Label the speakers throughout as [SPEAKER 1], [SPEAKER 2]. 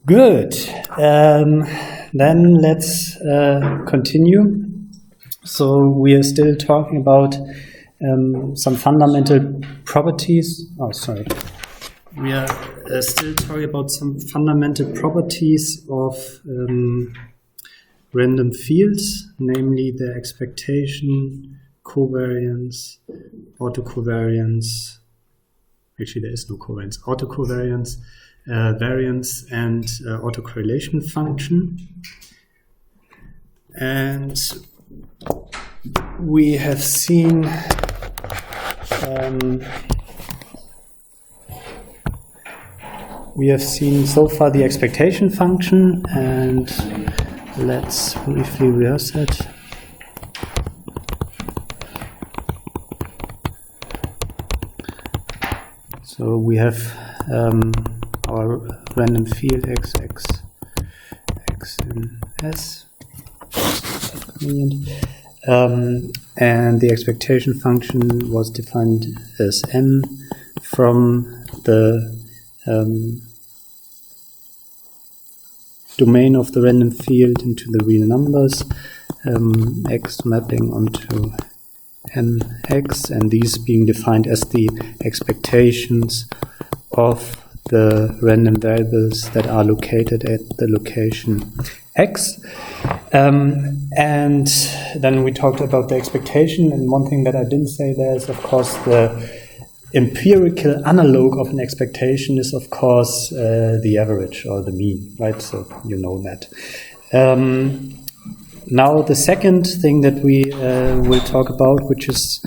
[SPEAKER 1] Good. Then let's continue. So we are still talking about some fundamental properties. Oh, sorry. We are still talking about some fundamental properties of random fields, namely their expectation, covariance, autocovariance. Actually, there is no covariance. Autocovariance, variance, and autocorrelation function. And we have seen so far the expectation function, and let's briefly rehearse it. So we have our random field x in S, and the expectation function was defined as n from the domain of the random field into the real numbers, x mapping onto nx, and these being defined as the expectations of the random variables that are located at the location x. And then we talked about the expectation, and one thing that I didn't say there is, of course, the empirical analog of an expectation is, of course, the average or the mean, right? So you know that. Now the second thing that we will talk about, which is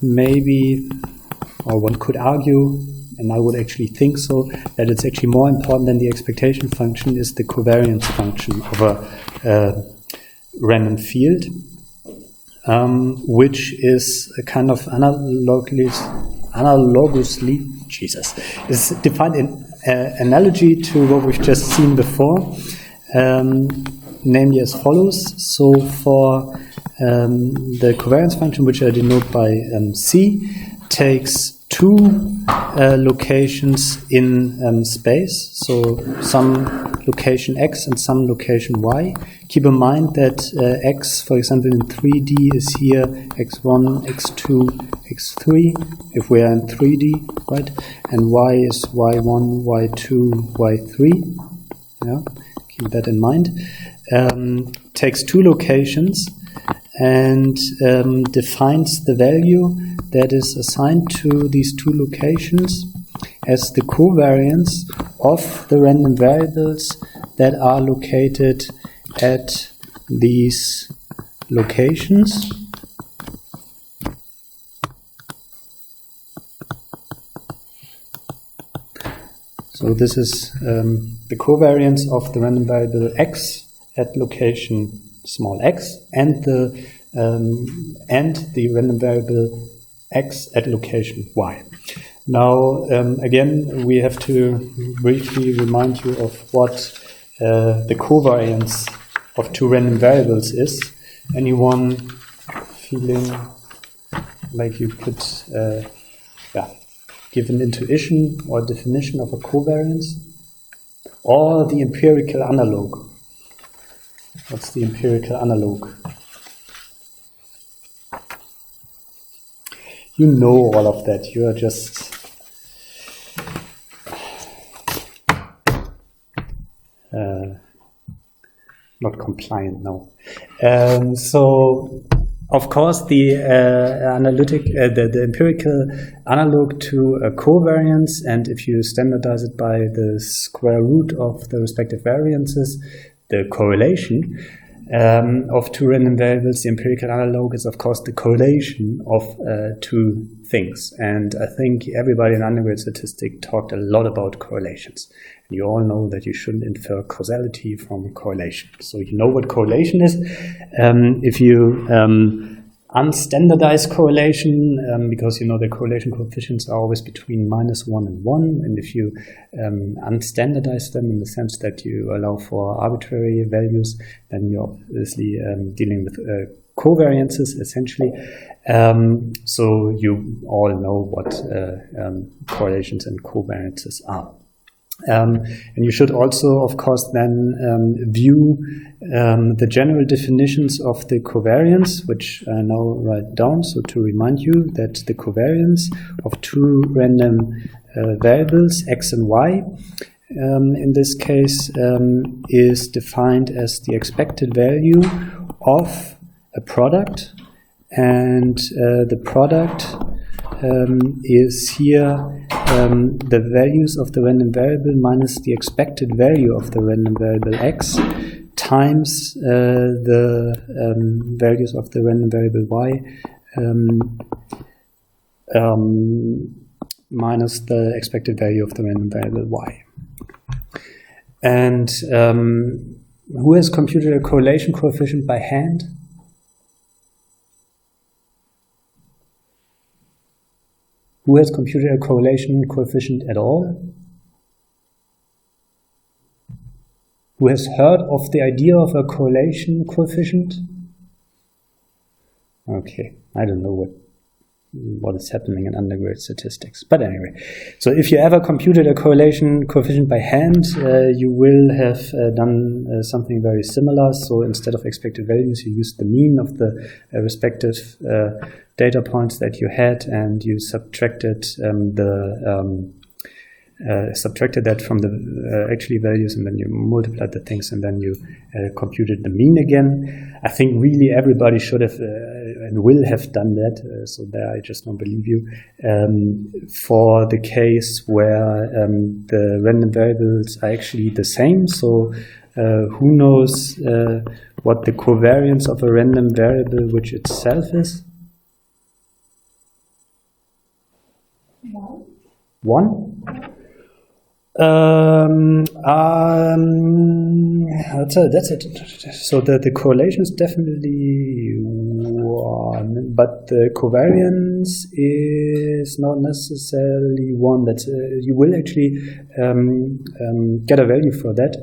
[SPEAKER 1] maybe, or one could argue, and I would actually think so, that it's actually more important than the expectation function, is the covariance function of a random field, which is a kind of analogously, is defined in analogy to what we've just seen before, namely as follows. So for the covariance function, which I denote by C, takes two locations in space, so some location x and some location y. Keep in mind that x, for example, in 3D is here x1, x2, x3, if we are in 3D, right? And y is y1, y2, y3. Yeah, keep that in mind. Takes two locations and defines the value that is assigned to these two locations as the covariance of the random variables that are located at these locations. So this is the covariance of the random variable x at location small x and the random variable x at location y. Now, again, we have to briefly remind you of what the covariance of two random variables is. Anyone feeling like you could give an intuition or definition of a covariance? Or the empirical analog? What's the empirical analog? You know all of that. You are just not compliant now. So, of course, the the empirical analog to a covariance, and if you standardize it by the square root of the respective variances, the correlation of two random variables, the empirical analog is, of course, the correlation of two things. And I think everybody in undergrad statistics talked a lot about correlations. And you all know that you shouldn't infer causality from correlation. So you know what correlation is. If you unstandardized correlation, because you know the correlation coefficients are always between -1 and 1, and if you unstandardize them in the sense that you allow for arbitrary values, then you're obviously dealing with covariances essentially. So you all know what correlations and covariances are. And you should also, of course, then view the general definitions of the covariance, which I now write down. So to remind you that the covariance of two random variables, x and y, in this case, is defined as the expected value of a product, and the product is here the values of the random variable minus the expected value of the random variable x times the values of the random variable y minus the expected value of the random variable y. And who has computed a correlation coefficient by hand? Who has computed a correlation coefficient at all? Who has heard of the idea of a correlation coefficient? Okay, I don't know what is happening in undergrad statistics. But anyway, so if you ever computed a correlation coefficient by hand, you will have done something very similar. So instead of expected values, you use the mean of the respective data points that you had, and you subtracted subtracted that from the actually values, and then you multiplied the things, and then you computed the mean again. I think really everybody should have and will have done that, so there I just don't believe you, for the case where the random variables are actually the same. So who knows what the covariance of a random variable which itself is? 1? That's it. So the correlation is definitely 1, but the covariance is not necessarily 1. That you will actually get a value for that.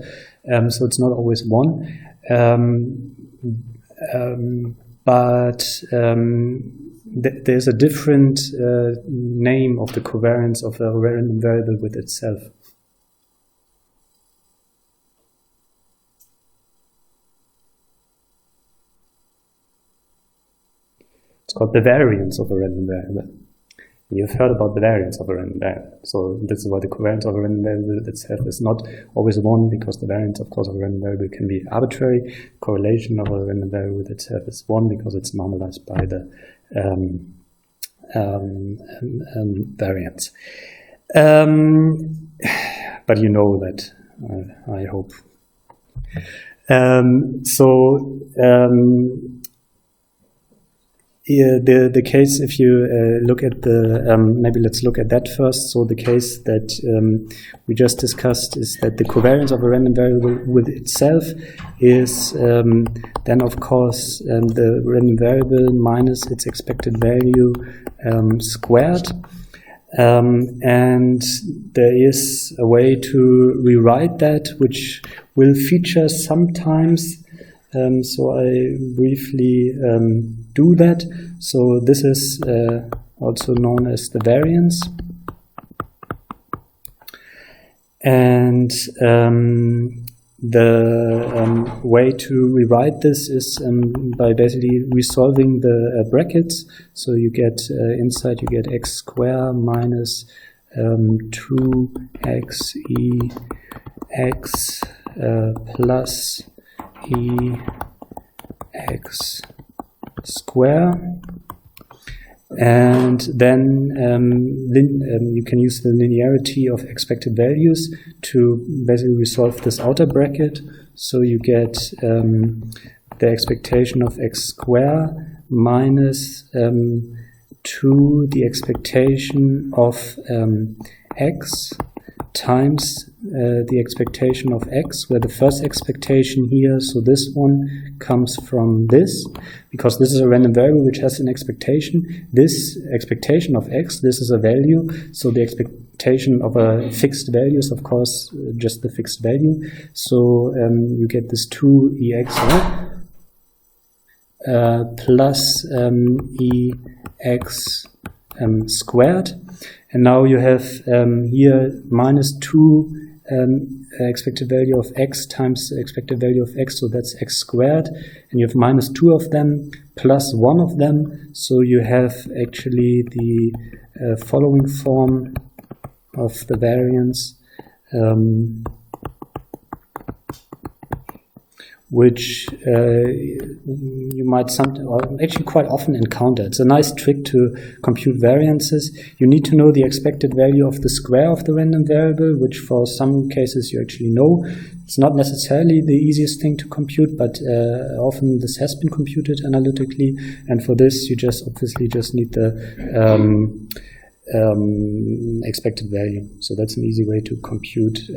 [SPEAKER 1] So it's not always 1. But there's a different name of the covariance of a random variable with itself. It's called the variance of a random variable. You've heard about the variance of a random variable. So this is why the covariance of a random variable itself is not always 1, because the variance, of course, of a random variable can be arbitrary. Correlation of a random variable itself is 1 because it's normalized by the variance. But you know that, I hope. The case, if you look at the, maybe let's look at that first. So the case that we just discussed is that the covariance of a random variable with itself is then, of course, the random variable minus its expected value squared. And there is a way to rewrite that, which will feature sometimes. So I briefly do that. So this is also known as the variance. And the way to rewrite this is by basically resolving the brackets. So you get inside you get x squared minus 2x e x plus e x square, and then you can use the linearity of expected values to basically resolve this outer bracket. So you get the expectation of x squared minus 2 the expectation of x times the expectation of x, where the first expectation here, so this one comes from this, because this is a random variable which has an expectation. This expectation of x, this is a value, so the expectation of a fixed value is, of course, just the fixed value. So you get this 2ex, right? plus EX squared. And now you have here minus 2 expected value of x times the expected value of x, so that's x squared, and you have minus 2 of them plus 1 of them, so you have actually the following form of the variance, which you might actually quite often encounter. It's a nice trick to compute variances. You need to know the expected value of the square of the random variable, which for some cases you actually know. It's not necessarily the easiest thing to compute, but often this has been computed analytically, and for this you just obviously just need the expected value. So that's an easy way to compute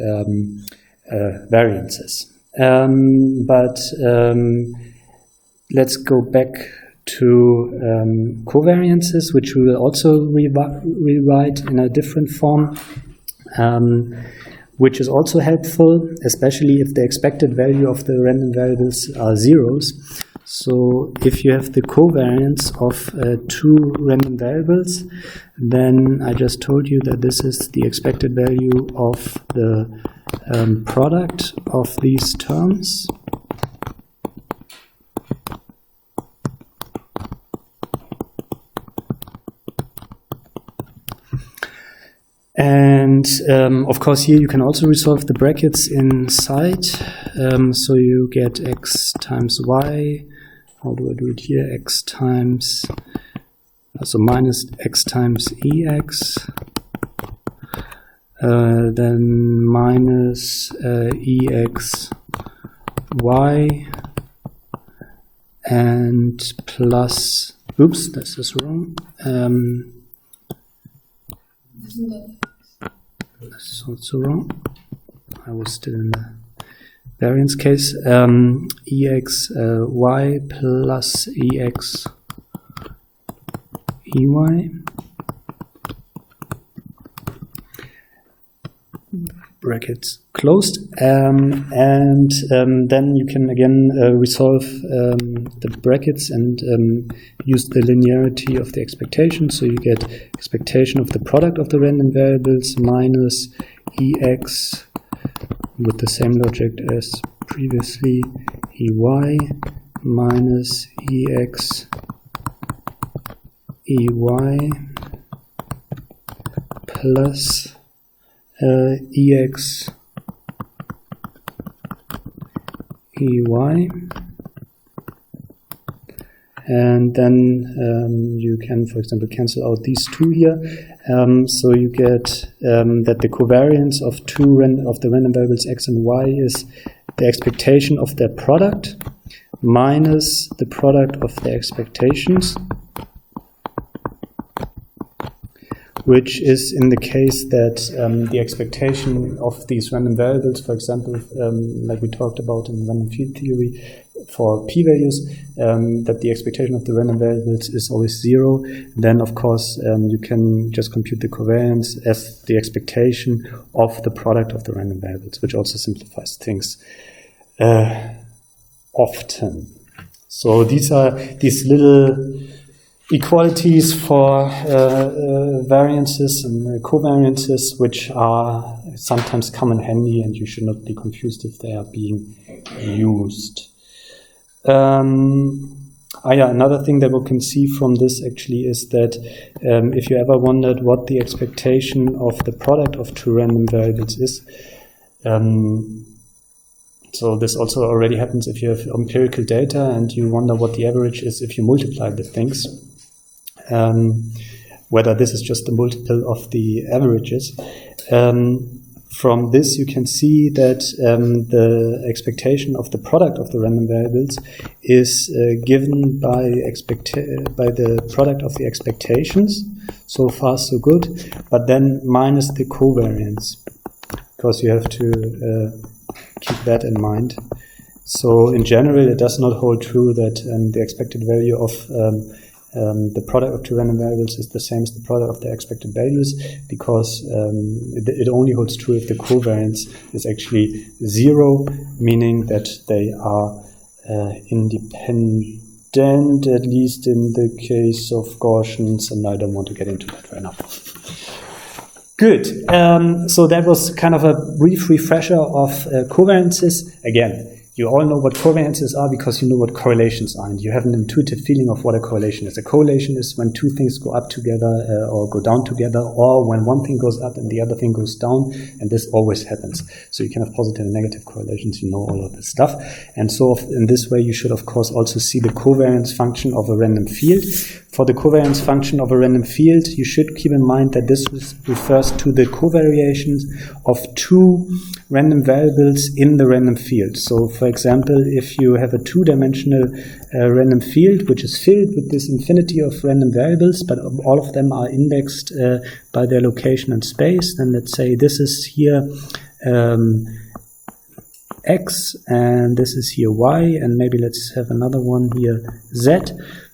[SPEAKER 1] variances. Let's go back to covariances, which we will also rewrite in a different form, which is also helpful, especially if the expected value of the random variables are zeros. So if you have the covariance of 2 random variables, then I just told you that this is the expected value of the product of these terms. And of course here you can also resolve the brackets inside, so you get x times y. How do I do it here? X times, so minus x times ex, then minus ex y, and plus, oops, this is wrong. That's also wrong. I was still in the variance case. Ex y plus ex ey. Brackets closed, and then you can again resolve the brackets and use the linearity of the expectation. So you get expectation of the product of the random variables minus ex with the same logic as previously, ey minus ex ey plus ex ey, and then you can, for example, cancel out these two here. So you get that the covariance of of the random variables x and y is the expectation of their product minus the product of their expectations, which is in the case that the expectation of these random variables, for example, like we talked about in random field theory for p-values, that the expectation of the random variables is always 0. Then, of course, you can just compute the covariance as the expectation of the product of the random variables, which also simplifies things often. So these are these little equalities for variances and covariances, which are sometimes come in handy, and you should not be confused if they are being used. Another thing that we can see from this actually is that if you ever wondered what the expectation of the product of two random variables is, so this also already happens if you have empirical data and you wonder what the average is if you multiply the things. Whether this is just the multiple of the averages. From this you can see that the expectation of the product of the random variables is given by the product of the expectations. So far so good, but then minus the covariance, because you have to keep that in mind. So in general it does not hold true that the expected value of the product of two random variables is the same as the product of their expected values, because it only holds true if the covariance is actually 0, meaning that they are independent. extent, at least in the case of Gaussians, and I don't want to get into that right now. Good. So that was kind of a brief refresher of covariances. Again, you all know what covariances are because you know what correlations are, and you have an intuitive feeling of what a correlation is. A correlation is when two things go up together or go down together, or when one thing goes up and the other thing goes down, and this always happens. So you can have positive and negative correlations, you know all of this stuff. And so in this way, you should, of course, also see the covariance function of a random field. For the covariance function of a random field, you should keep in mind that this refers to the covariations of two random variables in the random field. So, for example, if you have a two-dimensional random field, which is filled with this infinity of random variables, but all of them are indexed by their location in space, then let's say this is here x, and this is here y, and maybe let's have another one here z,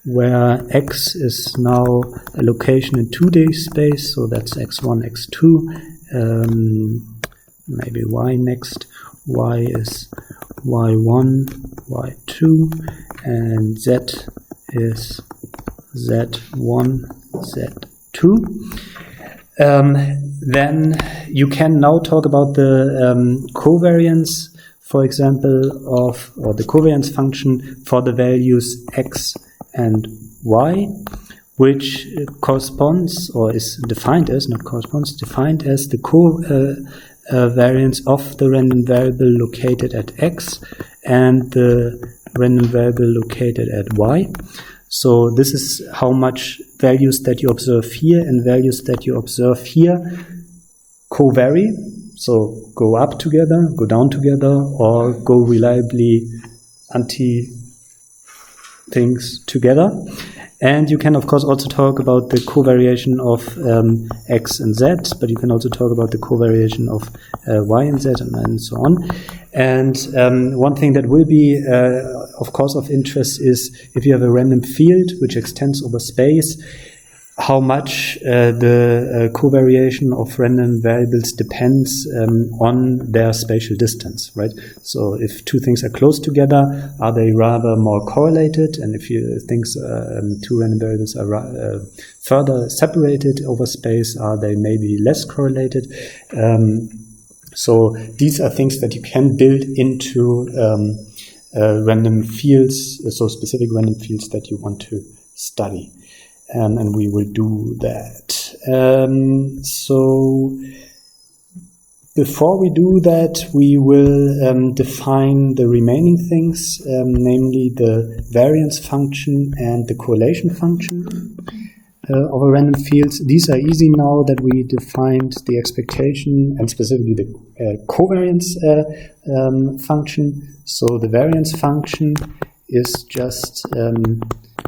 [SPEAKER 1] where x is now a location in 2D space, so that's x1, x2, maybe y next, y is y1, y2, and z is z1, z2. Then you can now talk about the covariance, for example, or the covariance function for the values x and y, which corresponds, or is defined as, not corresponds, defined as the covariance of the random variable located at x and the random variable located at y. So this is how much values that you observe here and values that you observe here covary. So go up together, go down together, or go reliably anti-things together. And you can, of course, also talk about the covariation of x and z, but you can also talk about the covariation of y and z, and so on. And one thing that will be, of course, of interest is if you have a random field which extends over space, how much the covariation of random variables depends on their spatial distance, right? So if two things are close together, are they rather more correlated? And if two random variables are further separated over space, are they maybe less correlated? So these are things that you can build into random fields, so specific random fields that you want to study. And we will do that. So before we do that, we will define the remaining things, namely the variance function and the correlation function of a random field. These are easy now that we defined the expectation and specifically the covariance function. So the variance function is just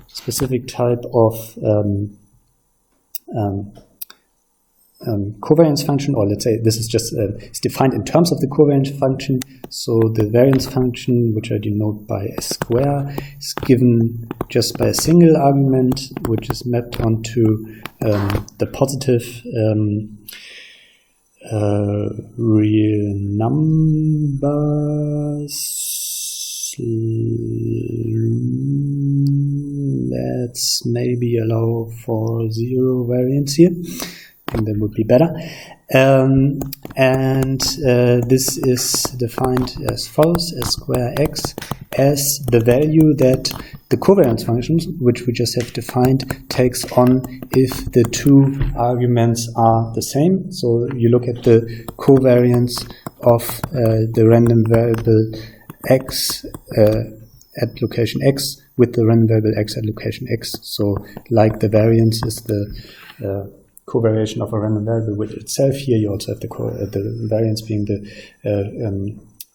[SPEAKER 1] specific type of covariance function, or let's say this is just it's defined in terms of the covariance function. So the variance function, which I denote by a square, is given just by a single argument, which is mapped onto the positive real numbers. Let's maybe allow for 0 variance here. I think that would be better. This is defined as follows: s square x as the value that the covariance function, which we just have defined, takes on if the two arguments are the same. So you look at the covariance of the random variable x at location x with the random variable x at location x. So like the variance is the covariation of a random variable with itself, here you also have the variance being the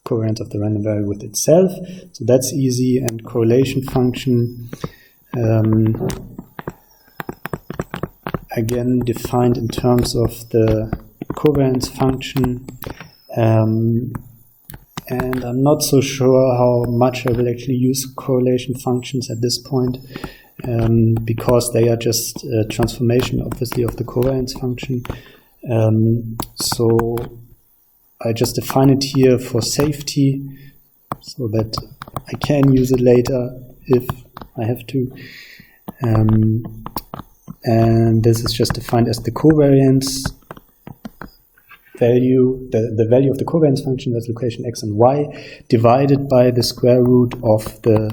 [SPEAKER 1] covariance of the random variable with itself. So that's easy. And correlation function, again defined in terms of the covariance function. And I'm not so sure how much I will actually use correlation functions at this point, because they are just a transformation, obviously, of the covariance function. So I just define it here for safety, so that I can use it later if I have to. And this is just defined as the covariance value, the value of the covariance function at location x and y, divided by the square root of the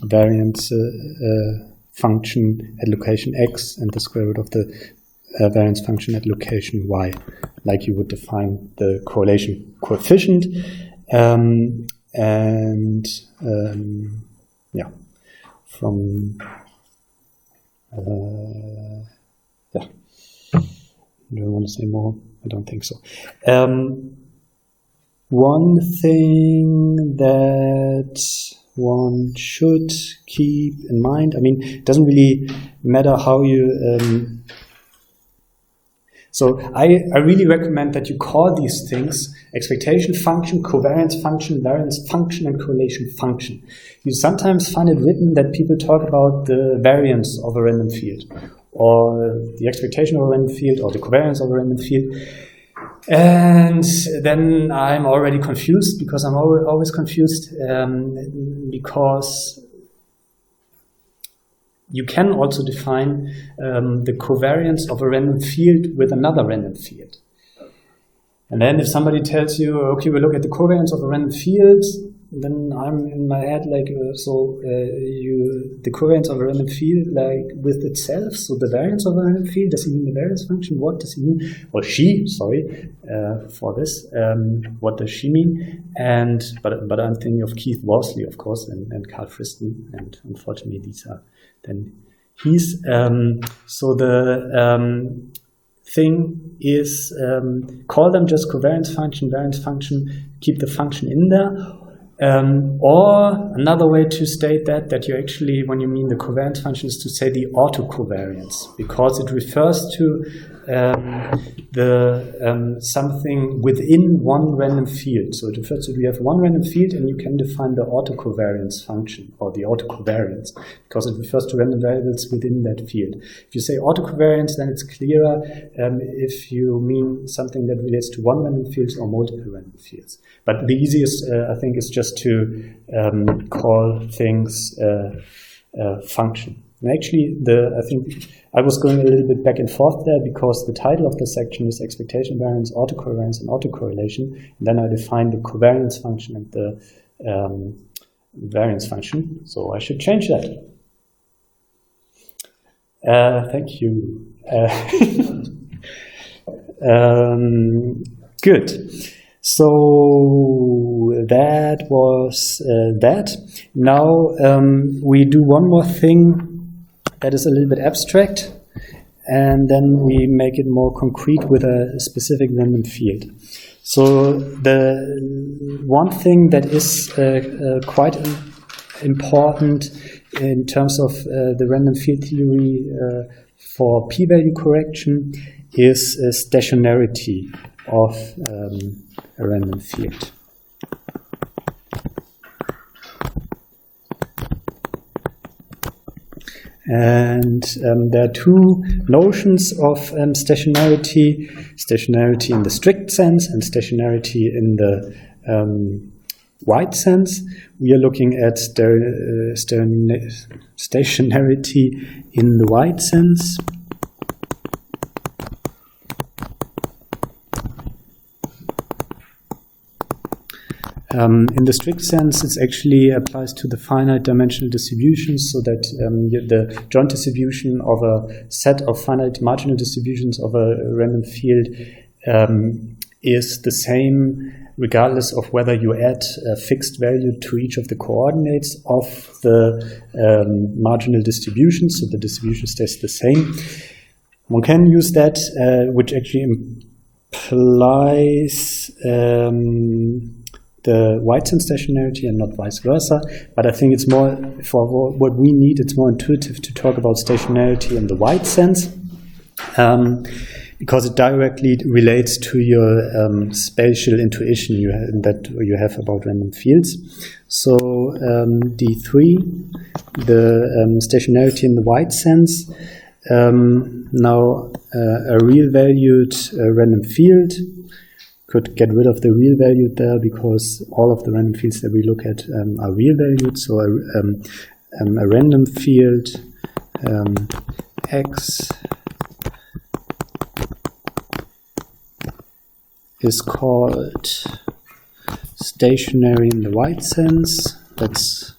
[SPEAKER 1] variance function at location x and the square root of the variance function at location y, like you would define the correlation coefficient. Yeah, from yeah. Do I want to say more? I don't think so. One thing that one should keep in mind, I mean, it doesn't really matter how you... So I really recommend that you call these things expectation function, covariance function, variance function, and correlation function. You sometimes find it written that people talk about the variance of a random field, or the expectation of a random field, or the covariance of a random field. And then I'm already confused, because I'm always confused, because you can also define the covariance of a random field with another random field. And then if somebody tells you, okay, we look at the covariance of a random field, then I'm in my head like, the covariance of a random field, like with itself, so the variance of a random field, does he mean the variance function? What does he mean? Or she, sorry, for this, what does she mean? And but I'm thinking of Keith Worsley, of course, and Carl Friston, and unfortunately these are then he's. So the thing is, call them just covariance function, variance function, keep the function in there. Or another way to state that you actually, when you mean the covariance function, is to say the autocovariance, because it refers to something within one random field. So it refers to, we have one random field and you can define the autocovariance function, or the autocovariance, because it refers to random variables within that field. If you say autocovariance, then it's clearer if you mean something that relates to one random field or multiple random fields. But the easiest, I think, is just to call things function. And actually, I think I was going a little bit back and forth there, because the title of the section is expectation variance, autocovariance, and autocorrelation. And then I defined the covariance function and the variance function. So I should change that. Thank you. Good. So that was that. Now we do one more thing that is a little bit abstract, and then we make it more concrete with a specific random field. So the one thing that is quite important in terms of the random field theory for p-value correction is stationarity of a random field. And there are two notions of stationarity in the strict sense and stationarity in the wide sense. We are looking at stationarity in the wide sense. In the strict sense, it actually applies to the finite dimensional distributions, so that the joint distribution of a set of finite marginal distributions of a random field is the same regardless of whether you add a fixed value to each of the coordinates of the marginal distribution, so the distribution stays the same. One can use that, which actually implies the wide sense stationarity and not vice versa, but I think it's more, for what we need, it's more intuitive to talk about stationarity in the wide sense, because it directly relates to your spatial intuition that you have about random fields. So D3, the stationarity in the wide sense, now a real valued random field could get rid of the real value there because all of the random fields that we look at are real valued. So a random field X is called stationary in the white sense. That's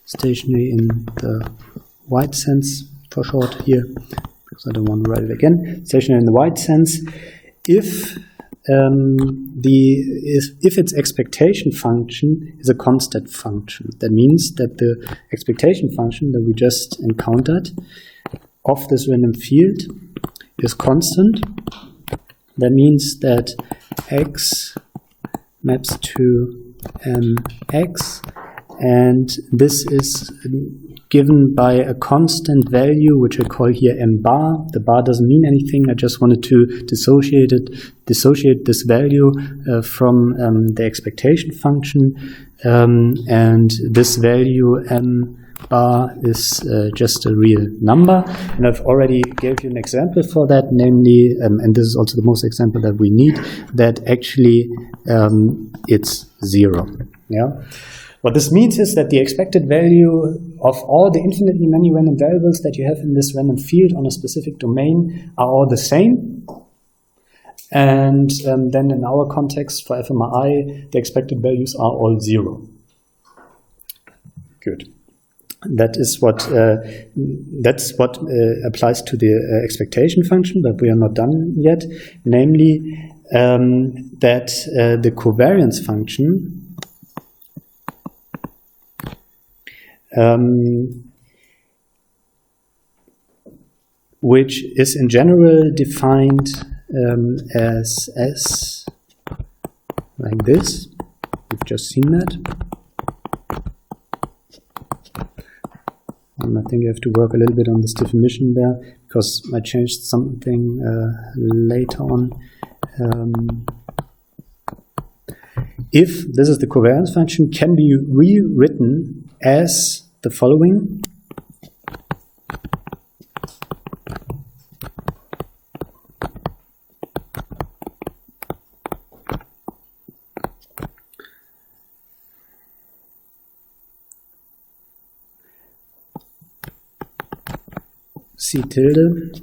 [SPEAKER 1] stationary in the white sense for short here, because I don't want to write it again. Stationary in the white sense. If its expectation function is a constant function, that means that the expectation function that we just encountered of this random field is constant. That means that x maps to mx, and this is given by a constant value, which I call here m bar. The bar doesn't mean anything. I just wanted to dissociate this value from the expectation function, and this value m bar is just a real number. And I've already gave you an example for that, namely, and this is also the most example that we need, that actually it's 0. Yeah. What this means is that the expected value of all the infinitely many random variables that you have in this random field on a specific domain are all the same. And then in our context for fMRI, the expected values are all 0. Good. That's what applies to the expectation function, but we are not done yet. Namely, that the covariance function which is in general defined as S like this. We've just seen that. I think I have to work a little bit on this definition there, because I changed something later on. If this is the covariance function, can be rewritten as the following. C tilde,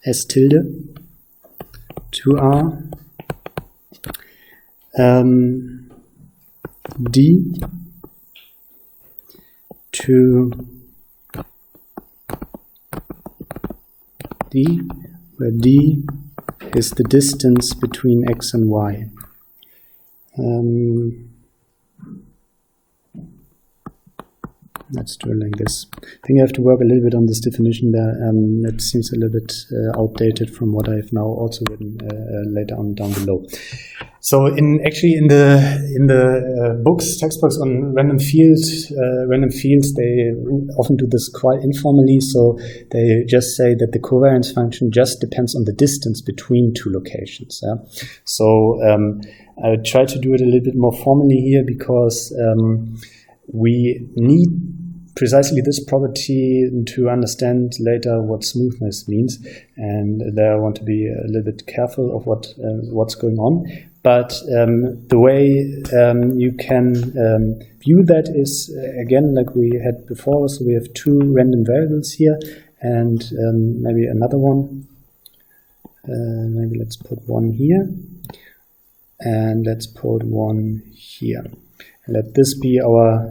[SPEAKER 1] S tilde, 2R, D to D, where D is the distance between X and Y. Let's do it like this. I think I have to work a little bit on this definition there. That seems a little bit outdated from what I've now also written later on down below. So in the books, textbooks on random fields, they often do this quite informally. So they just say that the covariance function just depends on the distance between two locations. Yeah? So I try to do it a little bit more formally here, because we need precisely this property to understand later what smoothness means, and there I want to be a little bit careful of what's going on. But the way you can view that is, again, like we had before. So we have two random variables here, and maybe another one. Maybe let's put one here, and let's put one here. Let this be our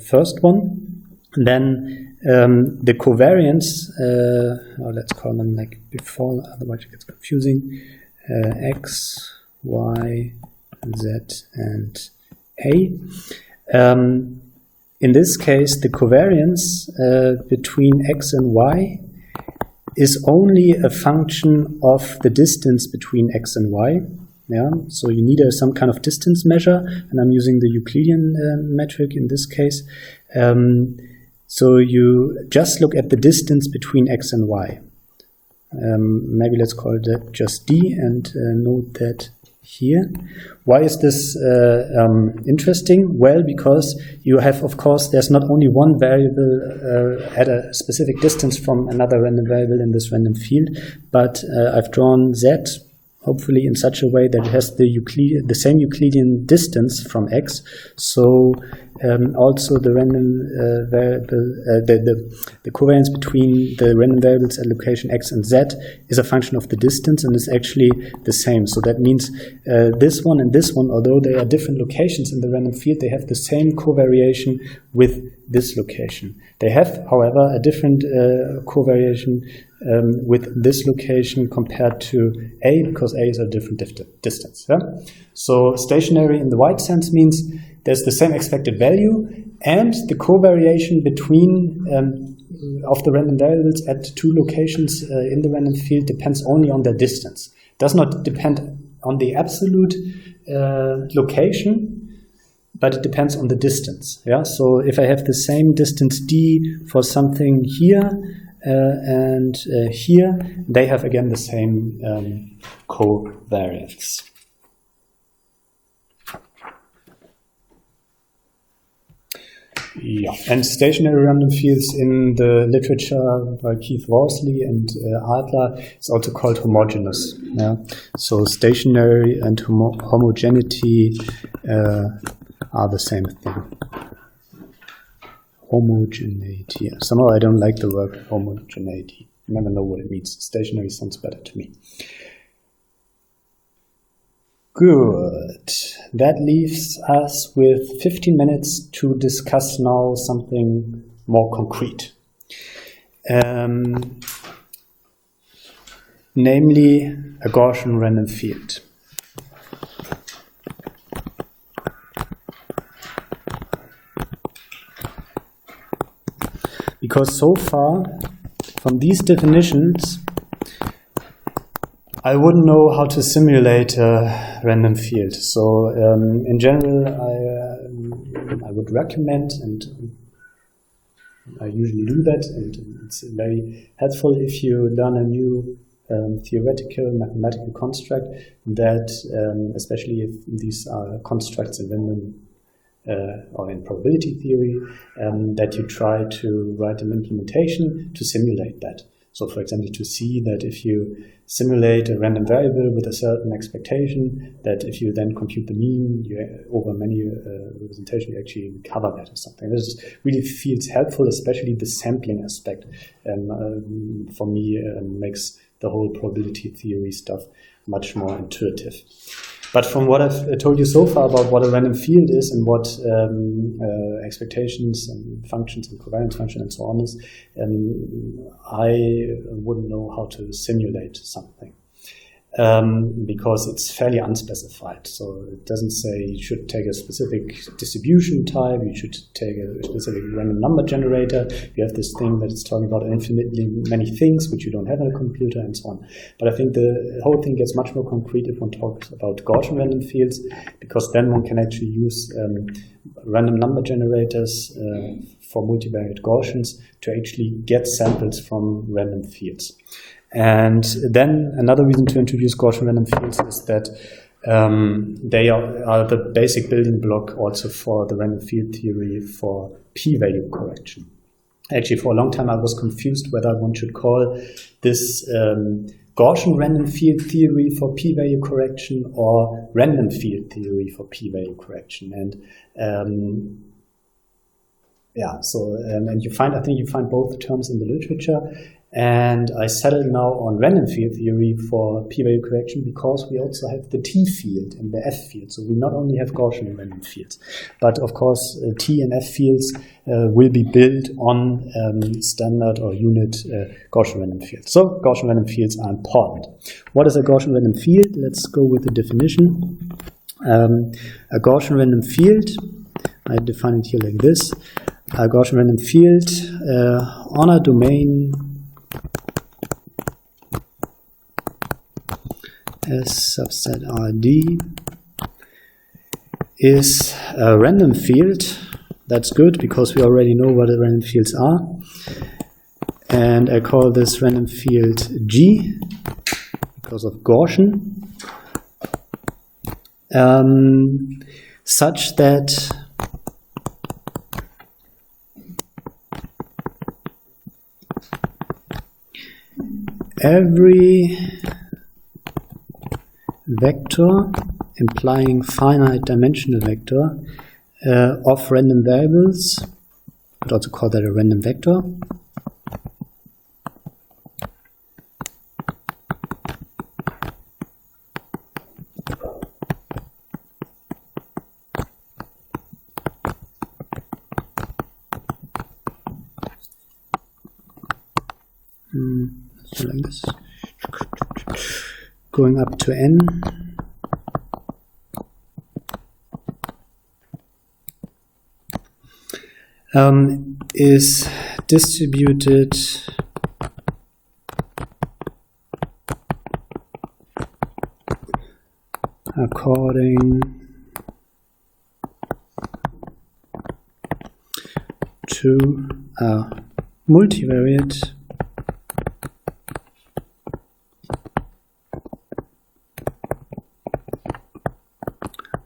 [SPEAKER 1] first one. Then the covariance, or let's call them like before, otherwise it gets confusing. X, Y, Z, and A. In this case, the covariance between X and Y is only a function of the distance between X and Y. Yeah, so you need some kind of distance measure, and I'm using the Euclidean metric in this case. So you just look at the distance between X and Y. Maybe let's call that just D, and note that here. Why is this interesting? Well, because you have, of course, there's not only one variable at a specific distance from another random variable in this random field, but I've drawn Z hopefully in such a way that it has the same Euclidean distance from x. So also the random variable, the covariance between the random variables at location x and z is a function of the distance and is actually the same. So that means this one and this one, although they are different locations in the random field, they have the same covariation with this location. They have, however, a different covariation with this location compared to A, because A is a different distance. Yeah? So stationary in the wide sense means there's the same expected value, and the covariation between of the random variables at two locations in the random field depends only on their distance. It does not depend on the absolute location, but it depends on the distance. Yeah. So if I have the same distance d for something here and here, they have again the same covariance. Yeah, and stationary random fields in the literature by Keith Worsley and Adler is also called homogeneous. Yeah, so stationary and homogeneity are the same thing. Homogeneity. Somehow I don't like the word homogeneity. I never know what it means. Stationary sounds better to me. Good. That leaves us with 15 minutes to discuss now something more concrete. Namely, a Gaussian random field. Because so far, from these definitions, I wouldn't know how to simulate a random field. So in general, I would recommend, and I usually do that, and it's very helpful if you learn a new theoretical mathematical construct, that especially if these are constructs in random or in probability theory, that you try to write an implementation to simulate that. So for example, to see that if you simulate a random variable with a certain expectation, that if you then compute the mean over many representation, you actually recover that or something. This really feels helpful, especially the sampling aspect. For me, makes the whole probability theory stuff much more intuitive. But from what I've told you so far about what a random field is and what expectations and functions and covariance function and so on is, I wouldn't know how to simulate something because it's fairly unspecified. So it doesn't say you should take a specific distribution type, you should take a specific random number generator. You have this thing that is talking about infinitely many things which you don't have in a computer and so on. But I think the whole thing gets much more concrete if one talks about Gaussian random fields, because then one can actually use random number generators for multivariate Gaussians to actually get samples from random fields. And then another reason to introduce Gaussian random fields is that they are the basic building block also for the random field theory for p-value correction. Actually, for a long time I was confused whether one should call this Gaussian random field theory for p-value correction or random field theory for p-value correction. And yeah, so and I think you find both terms in the literature. And I settled now on random field theory for p-value correction because we also have the T field and the F field. So we not only have Gaussian random fields, but of course T and F fields will be built on standard or unit Gaussian random fields. So Gaussian random fields are important. What is a Gaussian random field? Let's go with the definition. A Gaussian random field, I define it here like this. A Gaussian random field on a domain S subset RD is a random field. That's good because we already know what the random fields are. And I call this random field G because of Gaussian, such that every vector implying finite dimensional vector of random variables. I could also call that a random vector. So like this, going up to n. Is distributed according to a multivariate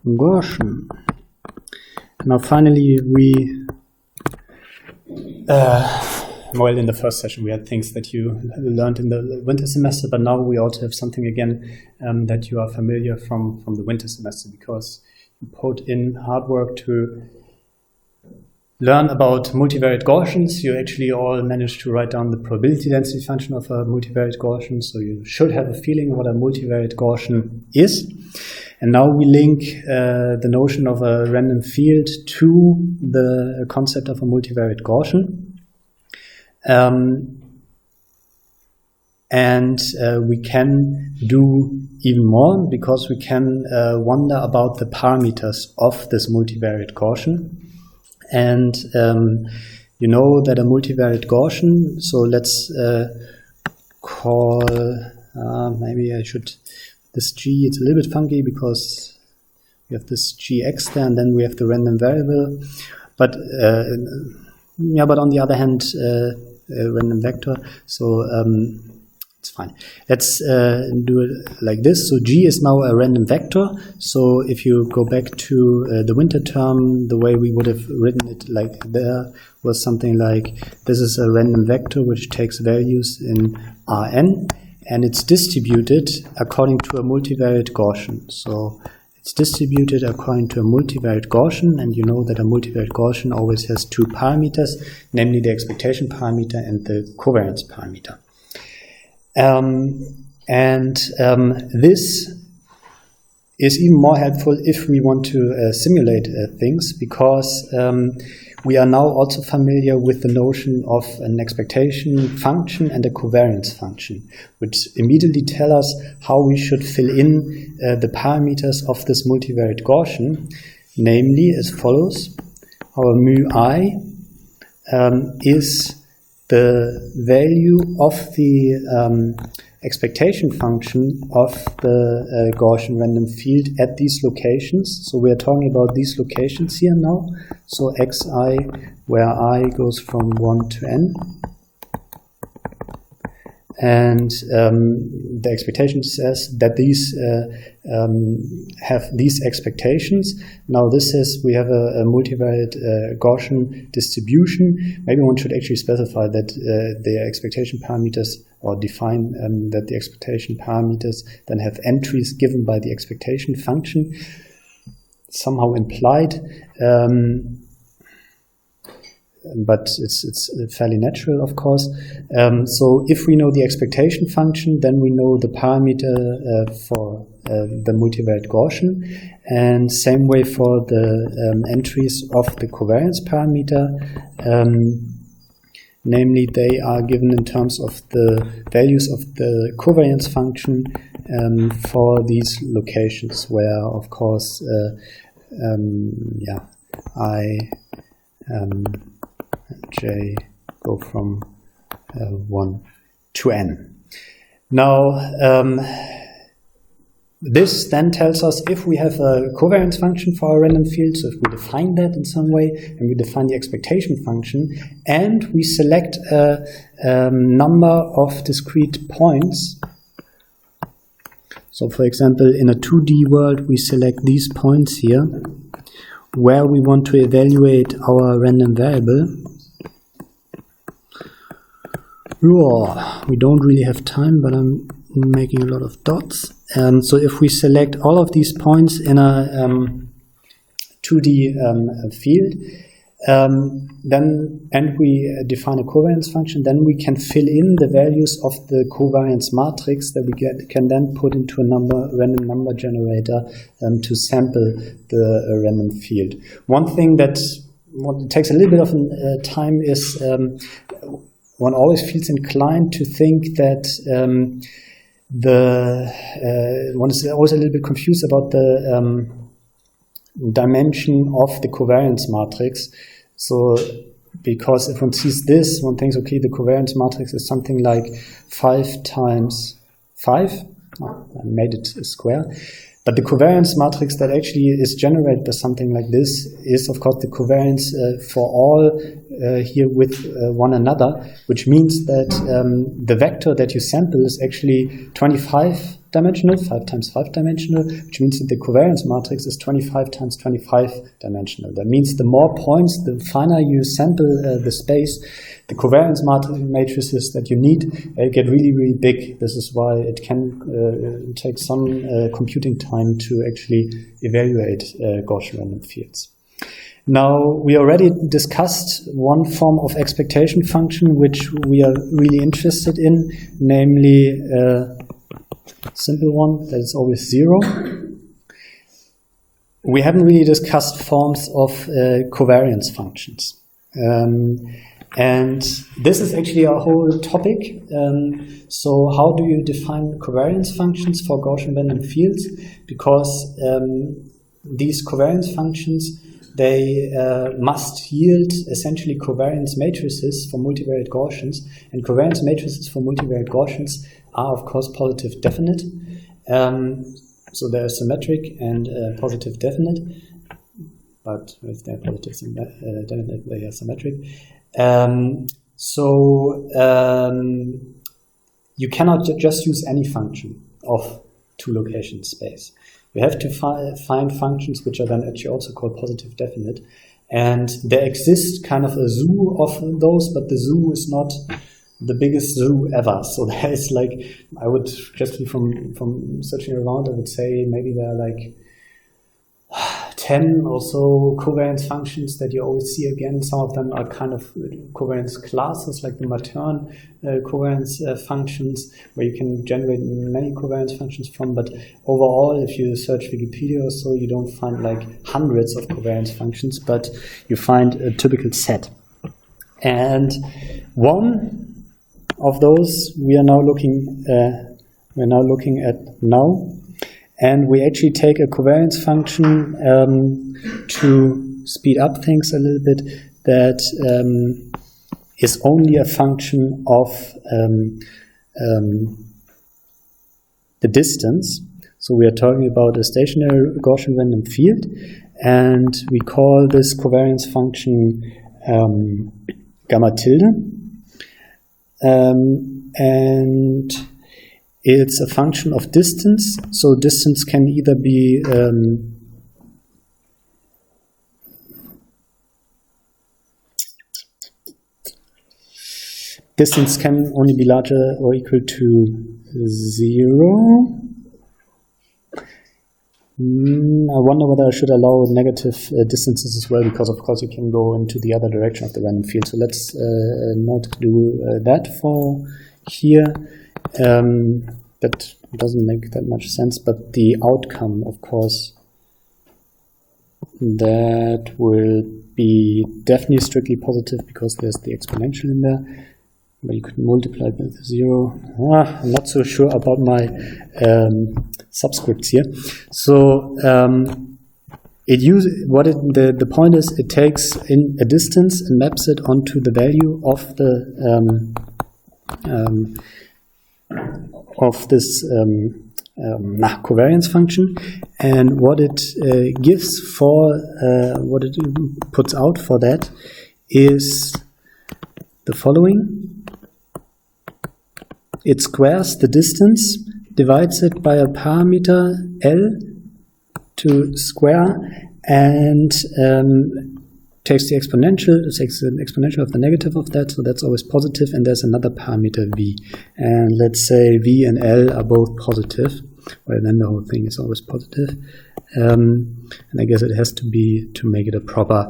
[SPEAKER 1] Gaussian. Now finally we well, in the first session we had things that you learned in the winter semester, but now we also have something again that you are familiar from the winter semester, because you put in hard work to learn about multivariate Gaussians. You actually all managed to write down the probability density function of a multivariate Gaussian, so you should have a feeling what a multivariate Gaussian is. And now we link the notion of a random field to the concept of a multivariate Gaussian. We can do even more, because we can wonder about the parameters of this multivariate Gaussian. And you know that a multivariate Gaussian, so let's call, maybe I should, this g, it's a little bit funky because we have this gx there and then we have the random variable, but yeah, but on the other hand, random vector, so it's fine. Let's do it like this. So g is now a random vector. So if you go back to the winter term, the way we would have written it like there was something like, this is a random vector which takes values in Rn, and it's distributed according to a multivariate Gaussian. So it's distributed according to a multivariate Gaussian, and you know that a multivariate Gaussian always has two parameters, namely the expectation parameter and the covariance parameter. This is even more helpful if we want to simulate things, because we are now also familiar with the notion of an expectation function and a covariance function, which immediately tell us how we should fill in the parameters of this multivariate Gaussian, namely as follows. Our mu I is the value of the expectation function of the Gaussian random field at these locations. So we are talking about these locations here now. So xi, where I goes from 1 to n. And the expectation says that these have these expectations. Now this says we have a multivariate Gaussian distribution. Maybe one should actually specify that the expectation parameters, or define that the expectation parameters then have entries given by the expectation function, somehow implied. But it's fairly natural, of course. So if we know the expectation function, then we know the parameter for the multivariate Gaussian, and same way for the entries of the covariance parameter. Namely, they are given in terms of the values of the covariance function for these locations, where, of course, j go from 1 to n. Now, this then tells us if we have a covariance function for our random field, so if we define that in some way, and we define the expectation function, and we select a number of discrete points. So for example, in a 2D world, we select these points here, where we want to evaluate our random variable. We don't really have time, but I'm making a lot of dots. So if we select all of these points in a 2D field, and we define a covariance function, then we can fill in the values of the covariance matrix that we can then put into a random number generator to sample the random field. One thing that takes a little bit of time is one always feels inclined to think that one is always a little bit confused about the dimension of the covariance matrix. So, because if one sees this, one thinks, okay, the covariance matrix is something like 5 times 5. Oh, I made it a square. But the covariance matrix that actually is generated by something like this is, of course, the covariance for all here with one another, which means that the vector that you sample is actually 25 dimensional, 5 times 5 dimensional, which means that the covariance matrix is 25 times 25 dimensional. That means the more points, the finer you sample the space, the covariance matrices that you need get really, really big. This is why it can take some computing time to actually evaluate Gaussian random fields. Now, we already discussed one form of expectation function which we are really interested in, namely simple one that is always 0. We haven't really discussed forms of covariance functions. And this is actually a whole topic. So how do you define covariance functions for Gaussian random fields? Because these covariance functions, they must yield essentially covariance matrices for multivariate Gaussians, and covariance matrices for multivariate Gaussians are, of course, positive definite. So they're symmetric and positive definite, but if they're positive definite, they are symmetric. You cannot just use any function of two-location space. You have to find functions which are then actually also called positive definite. And there exists kind of a zoo of those, but the zoo is not the biggest zoo ever. So there is like, I would just from searching around, I would say maybe there are like 10 or so covariance functions that you always see again. Some of them are kind of covariance classes, like the Matern covariance functions, where you can generate many covariance functions from. But overall, if you search Wikipedia or so, you don't find like hundreds of covariance functions, but you find a typical set. And one of those we are now looking at now. And we actually take a covariance function to speed up things a little bit that is only a function of the distance. So we are talking about a stationary Gaussian random field, and we call this covariance function gamma tilde. And it's a function of distance, so distance can either be distance can only be larger or equal to 0. I wonder whether I should allow negative distances as well, because of course you can go into the other direction of the random field. So let's not do that for here. That doesn't make that much sense, but the outcome, of course, that will be definitely strictly positive because there's the exponential in there, but you could multiply it with 0. I'm not so sure about my subscripts here. So the point is, it takes in a distance and maps it onto the value of the of this covariance function, and what it gives for what it puts out for that is the following. It squares the distance, divides it by a parameter L to square, and takes the exponential, takes an exponential of the negative of that, so that's always positive, and there's another parameter v. And let's say v and L are both positive, well, then the whole thing is always positive. And I guess it has to be to make it a proper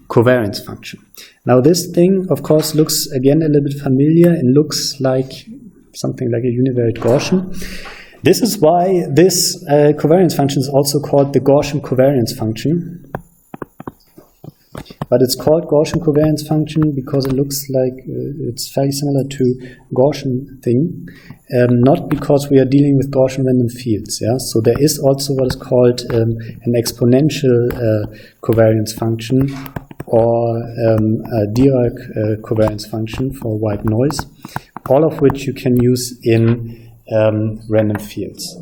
[SPEAKER 1] covariance function. Now this thing, of course, looks again a little bit familiar and looks like something like a univariate Gaussian. This is why this covariance function is also called the Gaussian covariance function. But it's called Gaussian covariance function because it looks like it's very similar to Gaussian thing, not because we are dealing with Gaussian random fields. Yeah, so there is also what is called an exponential covariance function, or a Dirac covariance function for white noise, all of which you can use in random fields.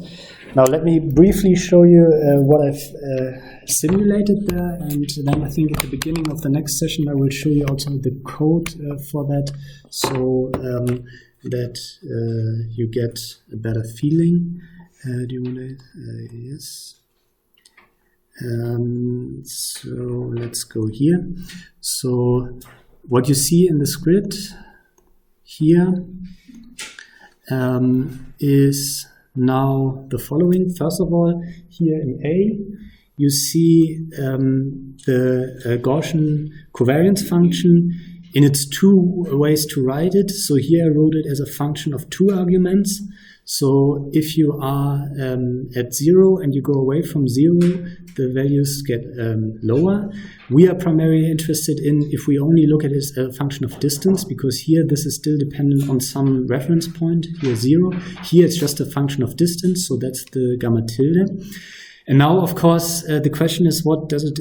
[SPEAKER 1] Now let me briefly show you what I've simulated there, and then I think at the beginning of the next session I will show you also the code for that, so that you get a better feeling. Do you want to? Yes. So let's go here. So what you see in the script here is now the following. First of all, here in A, you see the Gaussian covariance function in its two ways to write it. So here I wrote it as a function of two arguments. So if you are at 0 and you go away from 0, the values get lower. We are primarily interested in if we only look at it as a function of distance, because here this is still dependent on some reference point, here 0. Here it's just a function of distance, so that's the gamma tilde. And now, of course, the question is, what does it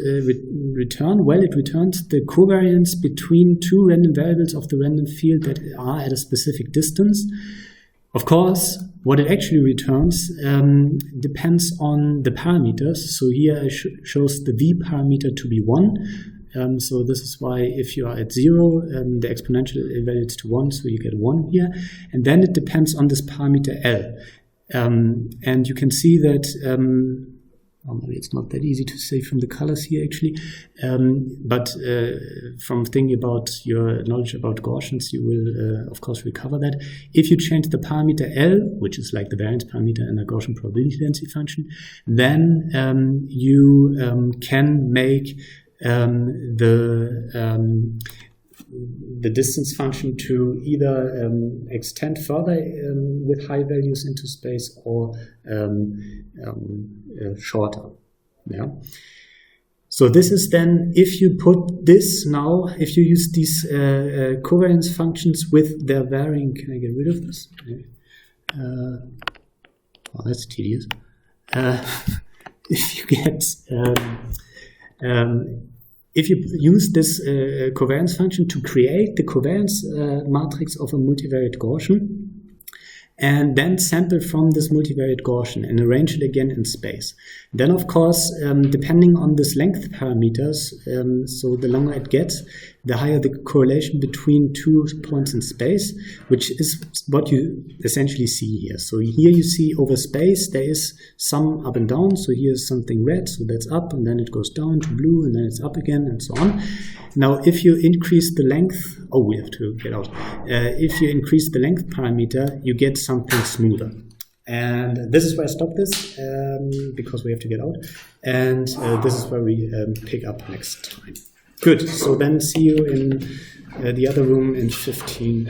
[SPEAKER 1] return? Well, it returns the covariance between two random variables of the random field that are at a specific distance. Of course, what it actually returns depends on the parameters. So here I shows the v parameter to be 1. So this is why if you are at 0, the exponential evaluates to 1, so you get 1 here. And then it depends on this parameter L. And you can see that maybe it's not that easy to say from the colors here actually, but from thinking about your knowledge about Gaussians, you will of course recover that. If you change the parameter L, which is like the variance parameter in a Gaussian probability density function, then you can make the distance function to either extend further with high values into space or shorter. Yeah. So this is then, if you put this now, if you use these covariance functions with their varying, can I get rid of this? Oh, that's tedious. If you get if you use this covariance function to create the covariance matrix of a multivariate Gaussian, and then sample from this multivariate Gaussian and arrange it again in space. Then, of course, depending on this length parameters, so the longer it gets, the higher the correlation between two points in space, which is what you essentially see here. So here you see over space, there is some up and down. So here's something red, so that's up, and then it goes down to blue, and then it's up again, and so on. Now, if you increase the length, we have to get out. If you increase the length parameter, you get something smoother. And this is where I stop this, because we have to get out. And this is where we pick up next time. Good, so then see you in the other room in 10:15.